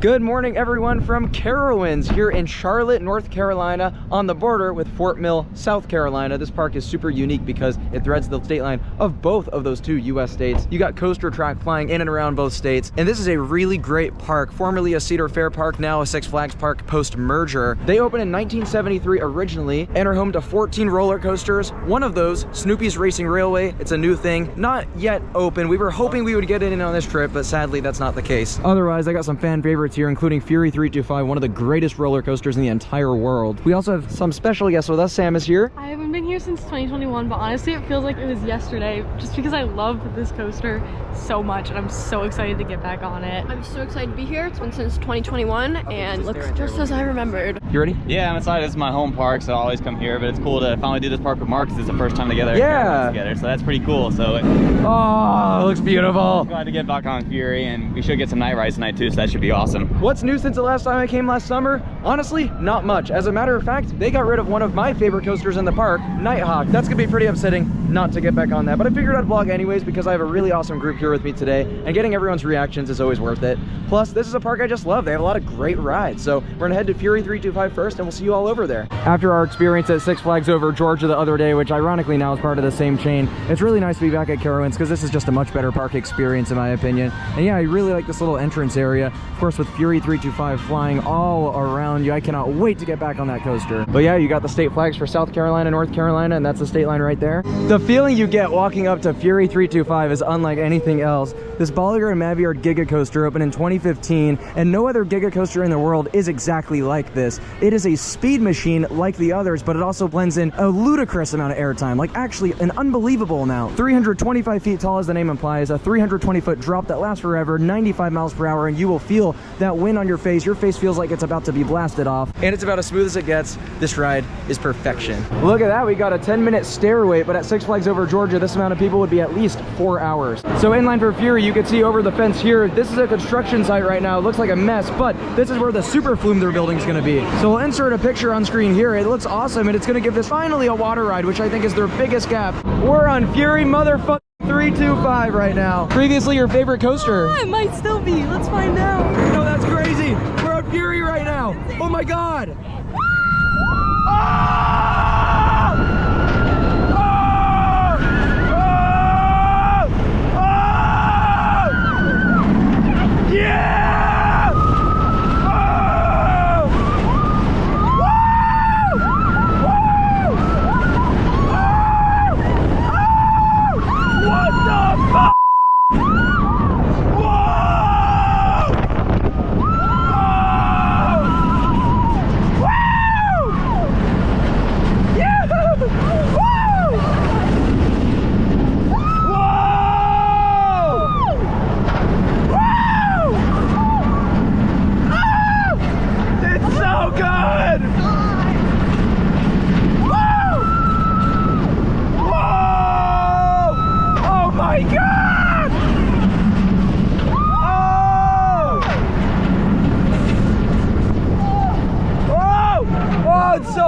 Good morning, everyone, from Carowinds here in Charlotte, North Carolina, on the border with Fort Mill, South Carolina. This park is super unique because it threads the state line of both of those two U.S. states. You got coaster track flying in and around both states, and this is a really great park, formerly a Cedar Fair park, now a Six Flags park post-merger. They opened in 1973 originally and are home to 14 roller coasters. One of those, Snoopy's Racing Railway, it's a new thing, not yet open. We were hoping we would get it in on this trip, but sadly that's not the case. Otherwise, I got some fan favorites here, including Fury 325, one of the greatest roller coasters in the entire world. We also have some special guests with us. Sam is here. I haven't been here since 2021, but honestly it feels like it was yesterday just because I love this coaster so much and I'm so excited to get back on it. I'm so excited to be here. It's been since 2021 and it looks just as I remembered. You ready? Yeah, I'm excited. This is my home park, so I always come here, but it's cool to finally do this park with Mark because it's the first time together. Yeah. Together, so that's pretty cool. So oh, it looks beautiful. Glad to get back on Fury, and we should get some night rides tonight too, so that should be awesome. What's new since the last time I came last summer? Honestly, not much. As a matter of fact, they got rid of one of my favorite coasters in the park, Nighthawk. That's gonna be pretty upsetting not to get back on that, but I figured I'd vlog anyways because I have a really awesome group here with me today, and getting everyone's reactions is always worth it. Plus, this is a park I just love. They have a lot of great rides, so we're gonna head to Fury 325 first, and we'll see you all over there. After our experience at Six Flags Over Georgia the other day, which ironically now is part of the same chain, it's really nice to be back at Carowinds because this is just a much better park experience in my opinion. And yeah, I really like this little entrance area, of course with Fury 325 flying all around you. I cannot wait to get back on that coaster. But yeah, you got the state flags for South Carolina, North Carolina, and that's the state line right there. The feeling you get walking up to Fury 325 is unlike anything else. This Bolliger and Maveyard Giga Coaster opened in 2015, and no other Giga Coaster in the world is exactly like this. It is a speed machine like the others, but it also blends in a ludicrous amount of airtime, like actually an unbelievable amount. 325 feet tall, as the name implies, a 320-foot drop that lasts forever, 95 miles per hour, and you will feel that wind on your face. Your face feels like it's about to be blasted off, and it's about as smooth as it gets. This ride is perfection. Look at that, we got a 10-minute stair wait, but at Six Flags Over Georgia, this amount of people would be at least 4 hours. So in line for Fury, you can see over the fence here, this is a construction site right now. It looks like a mess, but this is where the super flume they're building is going to be. So we'll insert a picture on screen here. It looks awesome, and it's going to give this finally a water ride, which I think is their biggest gap. We're on Fury motherfucking 325 right now. Previously your favorite coaster. It might still be. Let's find out. No, that's crazy. We're on Fury right now. Oh my god.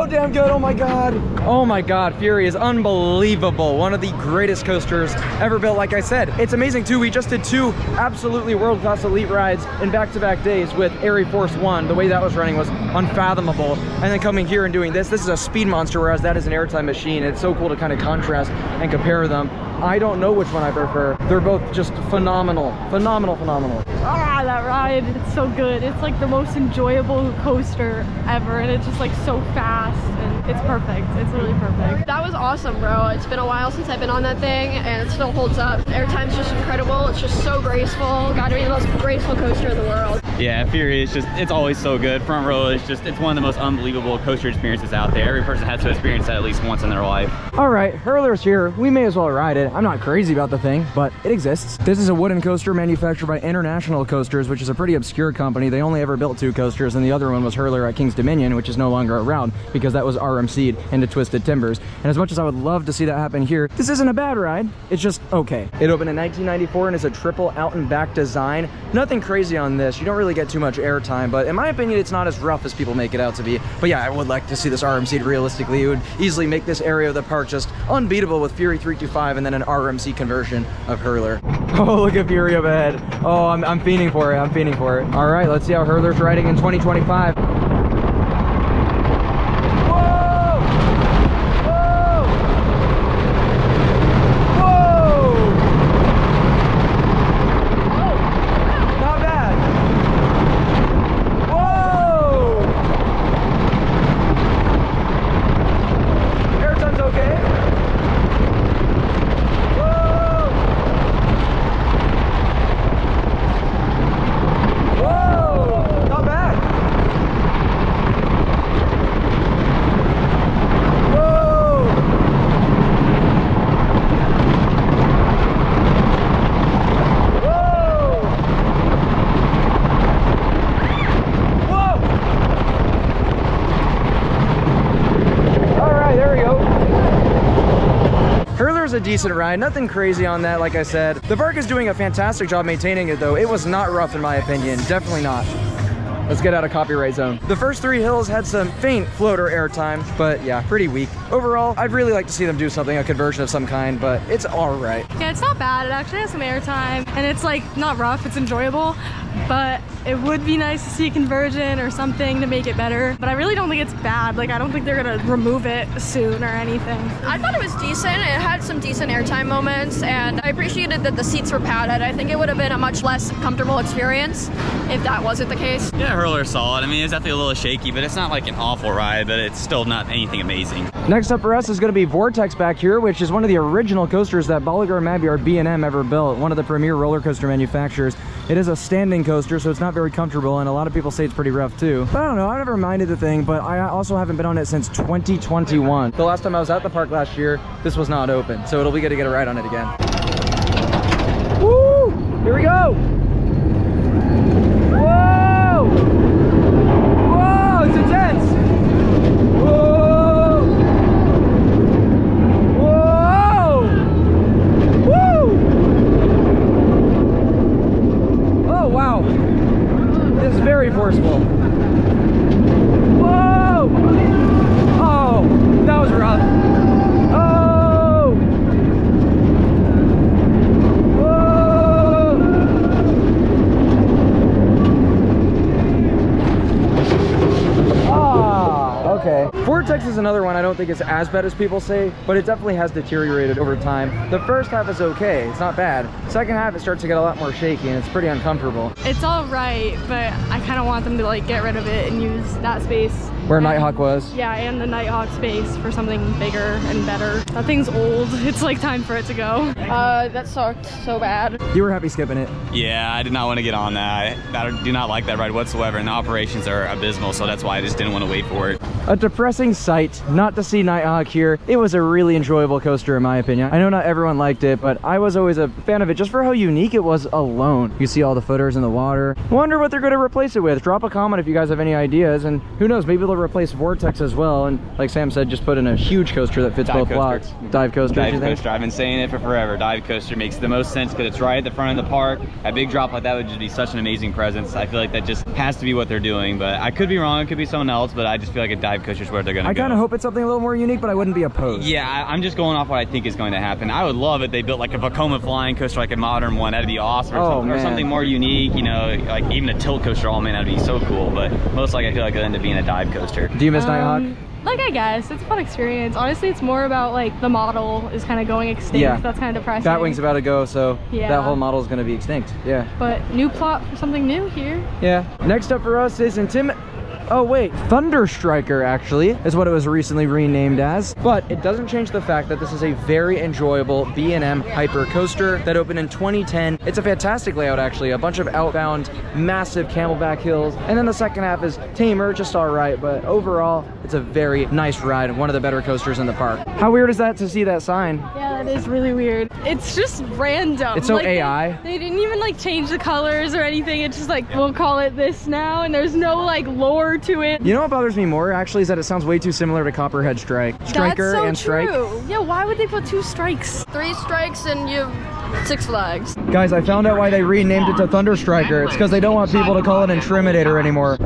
Damn good. Oh my god. Oh my god, Fury is unbelievable. One of the greatest coasters ever built. Like I said, it's amazing too. We just did two absolutely world-class elite rides in back-to-back days with Airy Force 1. The way that was running was unfathomable. And then coming here and doing this is a speed monster, whereas that is an airtime machine. It's so cool to kind of contrast and compare them. I don't know which one I prefer. They're both just phenomenal. Phenomenal. Ah, that ride, it's so good. It's like the most enjoyable coaster ever, and it's just like so fast, and it's perfect. It's really perfect. That was awesome, bro. It's been a while since I've been on that thing, and it still holds up. Airtime's just incredible. It's just so graceful. Gotta be the most graceful coaster in the world. Yeah, Fury is just, it's always so good. Front row is just, it's one of the most unbelievable coaster experiences out there. Every person has to experience that at least once in their life. All right, Hurler's here. We may as well ride it. I'm not crazy about the thing, but it exists. This is a wooden coaster manufactured by International Coasters, which is a pretty obscure company. They only ever built two coasters, and the other one was Hurler at King's Dominion, which is no longer around because that was RMC'd into Twisted Timbers. And as much as I would love to see that happen here, this isn't a bad ride. It's just okay. It opened in 1994 and is a triple out and back design. Nothing crazy on this. You don't really get too much airtime, but in my opinion, it's not as rough as people make it out to be. But yeah, I would like to see this RMC'd realistically. It would easily make this area of the park just unbeatable with Fury 325 and then an RMC conversion of Hurler. Oh, look at Fury up ahead. Oh, I'm fiending for it. I'm fiending for it. All right, let's see how Hurler's riding in 2025. A decent ride, nothing crazy on that. Like I said, the park is doing a fantastic job maintaining it though. It was not rough in my opinion, definitely not. Let's get out of copyright zone. The first 3 hills had some faint floater airtime, but yeah, pretty weak. Overall, I'd really like to see them do something, a conversion of some kind, but it's all right. Yeah, it's not bad. It actually has some airtime, and it's like not rough, it's enjoyable, but it would be nice to see a conversion or something to make it better. But I really don't think it's bad. Like, I don't think they're gonna remove it soon or anything. I thought it was decent. It had some decent airtime moments, and I appreciated that the seats were padded. I think it would have been a much less comfortable experience if that wasn't the case. Yeah, Hurler's solid. I mean, it's definitely a little shaky, but it's not like an awful ride, but it's still not anything amazing. Next up for us is going to be Vortex back here, which is one of the original coasters that Bolliger & Mabey or B&M ever built, one of the premier roller coaster manufacturers. It is a standing coaster, so it's not very comfortable, and a lot of people say it's pretty rough too. But I don't know, I never minded the thing, but I also haven't been on it since 2021. The last time I was at the park last year, this was not open, so it'll be good to get a ride on it again. Woo! Here we go! Whoa! Whoa, it's intense! Whoa! Whoa! Woo! Oh, wow. This is very forceful. Whoa! Oh, that was rough. Oh! Whoa! Ah, okay. Vortex is another one I don't think is as bad as people say, but it definitely has deteriorated over time. The first half is okay, it's not bad. Second half it starts to get a lot more shaky and it's pretty uncomfortable. It's all right, but I kind of want them to like get rid of it and use that space Where Nighthawk was? Yeah, and the Nighthawk space for something bigger and better. That thing's old. It's like time for it to go. That sucked so bad. You were happy skipping it? Yeah, I did not want to get on that. I do not like that ride whatsoever, and the operations are abysmal, so that's why I just didn't want to wait for it. A depressing sight not to see Nighthawk here. It was a really enjoyable coaster in my opinion. I know not everyone liked it, but I was always a fan of it just for how unique it was alone. You see all the footers in the water. Wonder what they're going to replace it with. Drop a comment if you guys have any ideas, and who knows, maybe they'll replace Vortex as well, and like Sam said, just put in a huge coaster that fits both blocks. Dive coaster. Dive coaster. I've been saying it for forever. Dive coaster makes the most sense because it's right at the front of the park. A big drop like that would just be such an amazing presence. I feel like that just has to be what they're doing, but I could be wrong. It could be someone else, but I just feel like a dive coaster is where they're going to go. I kind of hope it's something a little more unique, but I wouldn't be opposed. Yeah, I'm just going off what I think is going to happen. I would love it. They built like a Vekoma flying coaster, like a modern one. That'd be awesome. Or something more unique, you know, like even a tilt coaster. Oh man, that'd be so cool. But most likely I feel like it'll end up being a dive coaster. Do you miss Nighthawk? Like, I guess it's a fun experience. Honestly, it's more about like the model is kind of going extinct. Yeah, that's kind of depressing. Batwing's about to go, so yeah, that whole model is going to be extinct. Yeah, but new plot for something new here. Yeah. Next up for us is Oh wait, Thunder Striker actually is what it was recently renamed as, but it doesn't change the fact that this is a very enjoyable B&M hyper coaster that opened in 2010. It's a fantastic layout actually, a bunch of outbound massive camelback hills, and then the second half is tamer, just all right, but overall it's a very nice ride, one of the better coasters in the park. How weird is that to see that sign? Yeah, that is really weird. It's just random. It's so like, AI. They didn't even like change the colors or anything. It's just like, we'll call it this now, and there's no like lore to it. You know what bothers me more actually is that it sounds way too similar to Copperhead Striker and Strike. Yeah, why would they put 2 strikes? 3 strikes and you have 6 flags. Guys, I found out why they renamed it to Thunder Striker. It's because they don't want people to call it Intimidator anymore.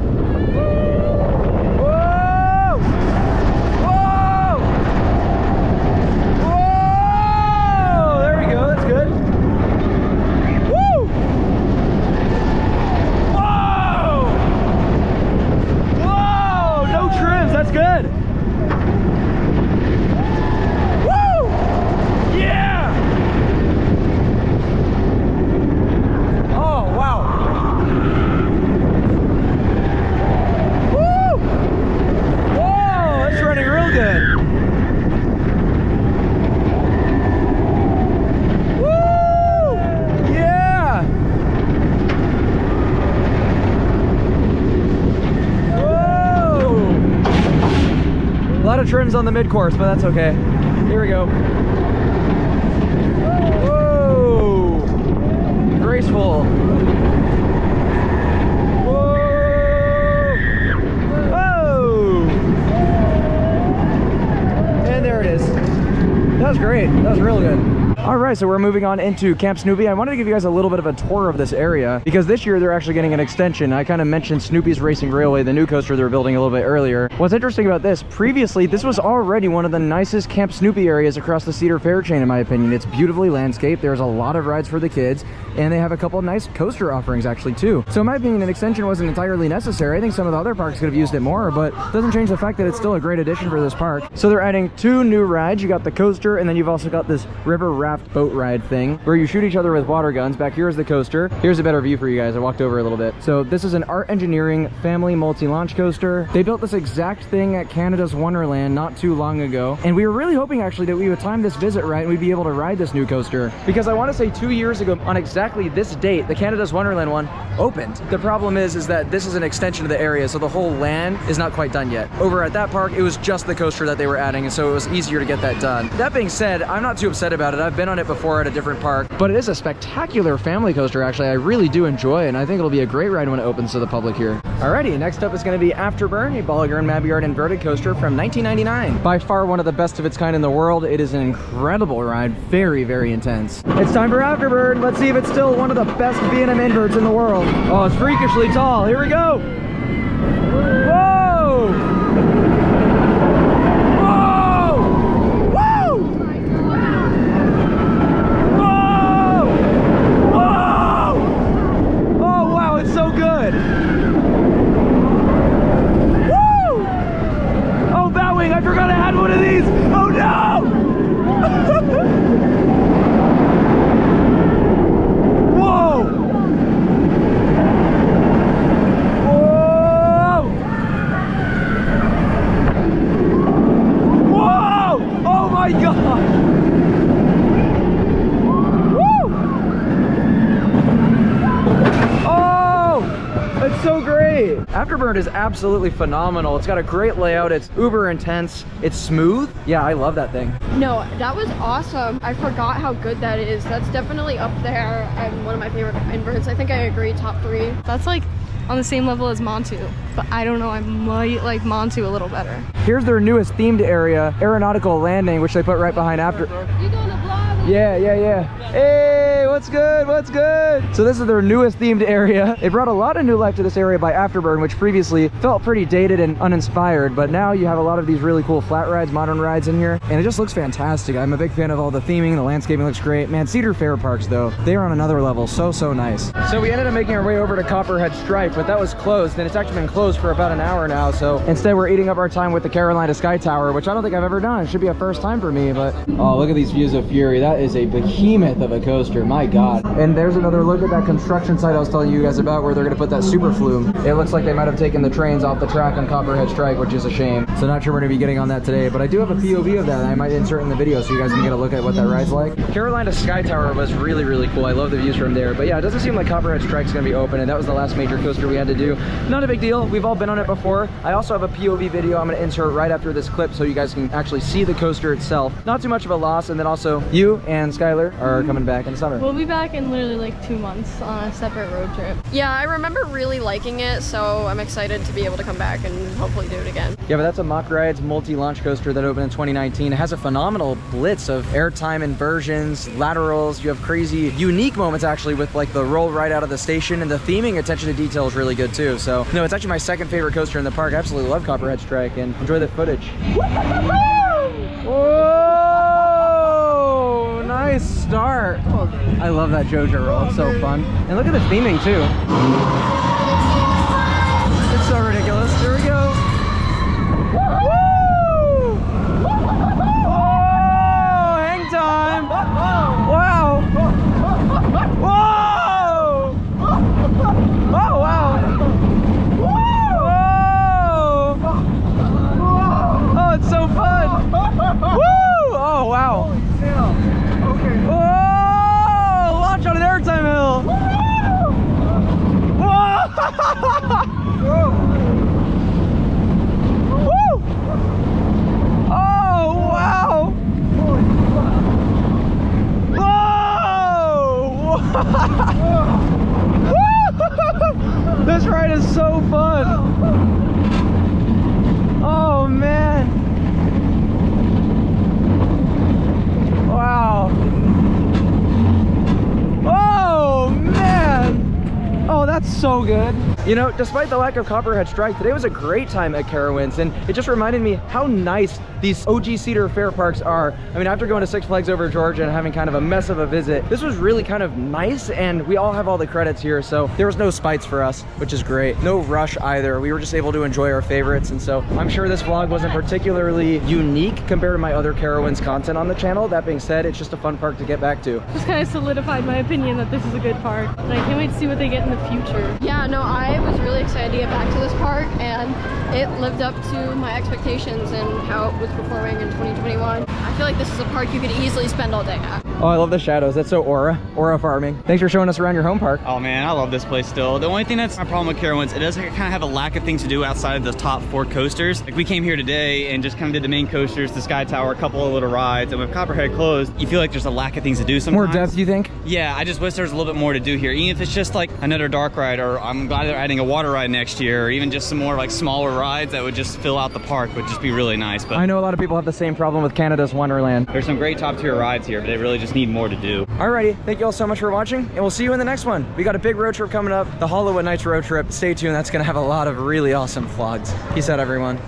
trims on the mid-course, but that's okay. Here we go. Whoa! Graceful. Whoa! Whoa! And there it is. That was great. That was real good. All right, so we're moving on into Camp Snoopy. I wanted to give you guys a little bit of a tour of this area because this year they're actually getting an extension. I kind of mentioned Snoopy's Racing Railway, the new coaster they were building a little bit earlier. What's interesting about this, previously this was already one of the nicest Camp Snoopy areas across the Cedar Fair chain, in my opinion. It's beautifully landscaped. There's a lot of rides for the kids, and they have a couple of nice coaster offerings actually too. So in my opinion, an extension wasn't entirely necessary. I think some of the other parks could have used it more, but it doesn't change the fact that it's still a great addition for this park. So they're adding 2 new rides. You got the coaster, and then you've also got this river raft boat ride thing where you shoot each other with water guns. Back here is the coaster. Here's a better view for you guys. I walked over a little bit. So this is an Art Engineering family multi-launch coaster. They built this exact thing at Canada's Wonderland not too long ago, and we were really hoping actually that we would time this visit right and we'd be able to ride this new coaster, because I want to say 2 years ago on exactly this date the Canada's Wonderland one opened. The problem is that this is an extension of the area, so the whole land is not quite done yet. Over at that park it was just the coaster that they were adding, and so it was easier to get that done. That being said, I'm not too upset about it. I've been on it before at a different park, but it is a spectacular family coaster actually. I really do enjoy it, and I think it'll be a great ride when it opens to the public here. Alrighty, next up is going to be Afterburn, a Ball and Mabillard inverted coaster from 1999. By far one of the best of its kind in the world. It is an incredible ride, very, very intense. It's time for Afterburn. Let's see if it's still one of the best B&M inverts in the world. Oh, it's freakishly tall. Here we go. Whoa! I forgot I had one of these! Oh no! Whoa! Whoa! Whoa! Oh my god! Woo! Oh! It's so great! Afterburn is absolutely phenomenal. It's got a great layout. It's uber intense. It's smooth. Yeah, I love that thing. No, that was awesome. I forgot how good that is. That's definitely up there and one of my favorite inverts. I think I agree, top 3. That's like on the same level as Montu, but I don't know, I might like Montu a little better. Here's their newest themed area, Aeronautical Landing, which they put right behind After. You doing a vlog? Yeah. Hey, what's good? What's good? So this is their newest themed area. They brought a lot of new life to this area by Afterburn, which previously felt pretty dated and uninspired, but now you have a lot of these really cool flat rides, modern rides in here, and it just looks fantastic. I'm a big fan of all the theming. The landscaping looks great. Man, Cedar Fair parks though, they are on another level. So nice. So we ended up making our way over to Copperhead Stripe, but that was closed, and it's actually been closed for about an hour now. So instead we're eating up our time with the Carolina Sky Tower, which I don't think I've ever done. It should be a first time for me, but oh, look at these views of Fury. That is a behemoth of a coaster, my god. And there's another look at that construction site I was telling you guys about, where they're going to put that super flume. It looks like they might have taken the trains off the track on Copperhead Strike, which is a shame. So not sure we're going to be getting on that today, but I do have a POV of that I might insert in the video so you guys can get a look at what that ride's like. Carolina Sky Tower was really cool. I love the views from there, but yeah, it doesn't seem like Copperhead Strike's going to be open, and that was the last major coaster we had to do. Not a big deal. We've all been on it before. I also have a POV video I'm going to insert right after this clip so you guys can actually see the coaster itself. Not too much of a loss, and then also you and Skylar are coming back in the summer. We'll be back in literally like 2 months on a separate road trip. Yeah, I remember really liking it, so I'm excited to be able to come back and hopefully do it again. Yeah, but that's a Mock Rides multi-launch coaster that opened in 2019. It has a phenomenal blitz of airtime inversions, laterals. You have crazy, unique moments actually with like the roll right out of the station, and the theming, attention to detail is really good too. So no, it's actually my second favorite coaster in the park. I absolutely love Copperhead Strike and enjoy the footage. Whoa! Nice start. I love that JoJo roll. It's so fun. And look at the theming too. It's so ridiculous. Here we go. Woo! Oh, hang time. Wow. Whoa! Oh, wow. Whoa! Oh, it's so fun. Woo! Oh, wow. Okay. Whoa! Launch on an airtime hill. Whoa! Woo! Oh This ride is so fun. Oh man. Wow. Oh man. Oh, that's so good. You know, despite the lack of Copperhead Strike, today was a great time at Carowinds, and it just reminded me how nice these OG Cedar Fair parks are. I mean, after going to Six Flags Over Georgia and having kind of a mess of a visit, this was really kind of nice, and we all have all the credits here, so there was no spites for us, which is great. No rush either. We were just able to enjoy our favorites, and so I'm sure this vlog wasn't particularly unique compared to my other Carowinds content on the channel. That being said, it's just a fun park to get back to. Just kind of solidified my opinion that this is a good park, and I can't wait to see what they get in the future. Yeah, no, I was really excited to get back to this park, and it lived up to my expectations and how it was performing in 2021. I feel like this is a park you could easily spend all day at. Oh, I love the shadows. That's so aura farming. Thanks for showing us around your home park. Oh man, I love this place still. The only thing that's my problem with Carowinds, it does kind of have a lack of things to do outside of the top 4 coasters. Like we came here today and just kind of did the main coasters, the Sky Tower, a couple of little rides, and with Copperhead closed, you feel like there's a lack of things to do sometimes. More depth, you think? Yeah, I just wish there was a little bit more to do here. Even if it's just like another dark ride, or I'm glad they're adding a water ride next year, or even just some more like smaller rides that would just fill out the park would just be really nice. But I know a lot of people have the same problem with Canada's Wonderland. there's some great top tier rides here, but they really just need more to do. Alrighty, thank you all so much for watching, and we'll see you in the next one. We got a big road trip coming up, the Hollywood Nights road trip. Stay tuned, that's gonna have a lot of really awesome vlogs. Peace out, everyone.